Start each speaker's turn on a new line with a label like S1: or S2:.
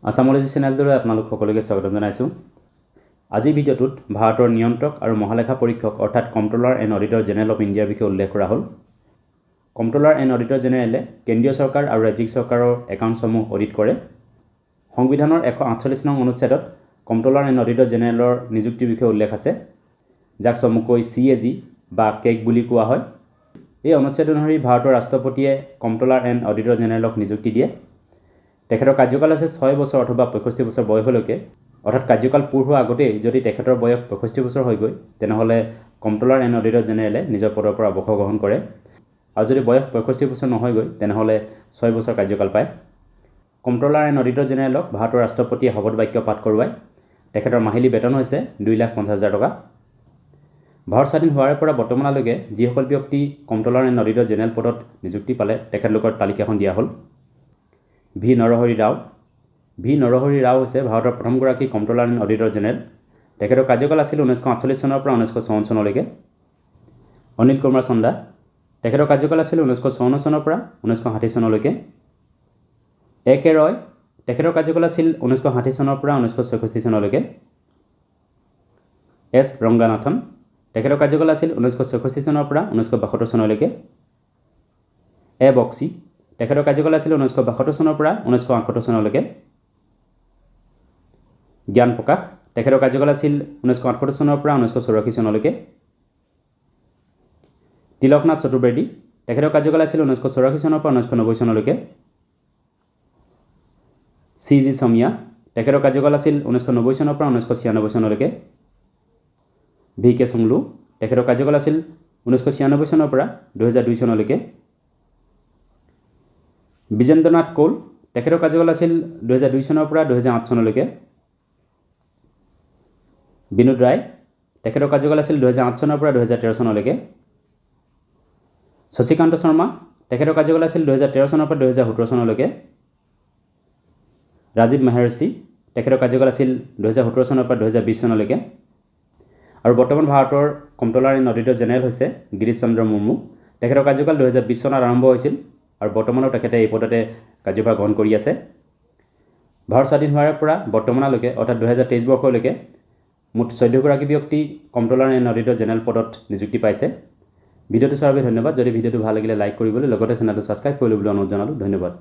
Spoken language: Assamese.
S1: আসামোলজি চেনেলটোলৈ আপোনালোক সকলোকে স্বাগতম জনাইছোঁ। আজি ভিডিঅ'টোত ভাৰতৰ নিয়ন্ত্ৰক আৰু মহালেখা পৰীক্ষক অৰ্থাৎ কম্ট্ৰলাৰ এণ্ড অডিটৰ জেনেৰেল অফ ইণ্ডিয়াৰ বিষয়ে উল্লেখ কৰা হ'ল। কম্ট্ৰলাৰ এণ্ড অডিটৰ জেনেৰেলে কেন্দ্ৰীয় চৰকাৰ আৰু ৰাজ্যিক চৰকাৰৰ একাউণ্টসমূহ অডিট কৰে। সংবিধানৰ 148 নং অনুচ্ছেদত কম্ট্ৰলাৰ এণ্ড অডিটৰ জেনেৰেলৰ নিযুক্তিৰ বিষয়ে উল্লেখ আছে, যাক চমুকৈ CAG বা কেগ বুলি কোৱা হয়। এই অনুচ্ছেদ অনুসৰি ভাৰতৰ ৰাষ্ট্ৰপতিয়ে কম্ট্ৰলাৰ এণ্ড অডিটৰ জেনেৰেলক নিযুক্তি দিয়ে। তেখেতৰ কাৰ্যকাল আছে 6 বছৰ অথবা 65 বছৰ বয়সলৈকে, অৰ্থাৎ কাৰ্যকাল পূৰ হোৱাৰ আগতেই যদি তেখেতৰ বয়স 65 বছৰ হৈ গৈ তেনেহ'লে কম্ট্ৰলাৰ এণ্ড অডিটৰ জেনেৰেলে নিজৰ পদৰ পৰা অৱসৰ গ্ৰহণ কৰে, আৰু যদি বয়স 65 বছৰ নহয়গৈ তেনেহ'লে 6 বছৰ কাৰ্যকাল পায়। কম্ট্ৰলাৰ এণ্ড অডিটৰ জেনেৰেলক ভাৰতৰ ৰাষ্ট্ৰপতিয়ে শপত বাক্য পাঠ কৰোৱায়। তেখেতৰ মাহিলী বেতন হৈছে 2,50,000 টকা। ভাৰত স্বাধীন হোৱাৰ পৰা বৰ্তমানলৈকে যিসকল ব্যক্তি কম্ট্ৰলাৰ এণ্ড অডিটৰ জেনেৰেল পদত নিযুক্তি পালে তেখেতলোকৰ তালিকাখন দিয়া হ'ল। ভি নৰহৰি ৰাও। ভি নৰহৰি ৰাও হৈছে ভাৰতৰ প্ৰথমগৰাকী কম্ট্ৰলাৰ এণ্ড অডিটৰ জেনেৰেল। তেখেতৰ কাৰ্যকাল আছিল 1948 চনৰ পৰা 1954 চনলৈকে। অনিল কুমাৰ চন্দা। তেখেতৰ কাৰ্যকাল আছিল 1954 চনৰ পৰা 1960 চনলৈকে। A.K. ৰয়। তেখেতৰ কাৰ্যকাল আছিল 1960 চনৰ পৰা 1966 চনলৈকে। S. ৰংগানাথন। তেখেতৰ কাৰ্যকাল আছিল 1966 চনৰ পৰা 1972 চনলৈকে। A. বক্সি। তেখেতৰ কাৰ্যকাল আছিল 1972 চনৰ পৰা 1968 চনলৈকে। জ্ঞান প্ৰকাশ। তেখেতৰ কাৰ্যকাল আছিল 1968 চনৰ পৰা 1984 চনলৈকে। তিলকনাথ চতুৰ্বেদী। তেখেতৰ কাৰ্যকাল আছিল 1984 চনৰ পৰা 1990 চনলৈকে। C.G. চমিয়া। তেখেতৰ কাৰ্যকাল আছিল 1990 চনৰ পৰা 1996 চনলৈকে। V.K. চুংলু। তেখেতৰ কাৰ্যকাল আছিল 1996 চনৰ পৰা 2002 চনলৈকে। বিজেন্দ্ৰনাথ কৌল। তেখেতৰ কাৰ্যকাল আছিল 2002 চনৰ পৰা 2008 চনলৈকে। বিনোদ ৰায়। তেখেতৰ কাৰ্যকাল আছিল 2008 চনৰ পৰা 2013 চনলৈকে। শশীকান্ত শৰ্মা। তেখেতৰ কাৰ্যকাল আছিল 2013 চনৰ পৰা 2017 চনলৈকে। ৰাজীৱ মেহৰ্ষি। তেখেতৰ কাৰ্যকাল আছিল 2017 চনৰ পৰা 2020 চনলৈকে। আৰু বৰ্তমান ভাৰতৰ কম্ট্ৰলাৰ এণ্ড অডিটৰ জেনেৰেল হৈছে গিৰীশ চন্দ্ৰ মুৰ্মু। তেখেতৰ কাৰ্যকাল 2020 চনত আৰম্ভ হৈছিল আৰু বৰ্তমানো তেখেতে এই পদতে কাৰ্যভাৰ গ্ৰহণ কৰি আছে। ভাৰত স্বাধীন হোৱাৰ পৰা বৰ্তমানলৈকে অৰ্থাৎ 2023 বৰ্ষলৈকে মুঠ 14গৰাকী ব্যক্তি কম্ট্ৰলাৰ এণ্ড অডিটৰ জেনেৰেল পদত নিযুক্তি পাইছে। ভিডিঅ'টো চোৱাৰ বাবে ধন্যবাদ। যদি ভিডিঅ'টো ভাল লাগিলে লাইক কৰিবলৈ লগতে চেনেলটো ছাবস্ক্ৰাইব কৰি ল'বলৈ অনুৰোধ জনালোঁ। ধন্যবাদ।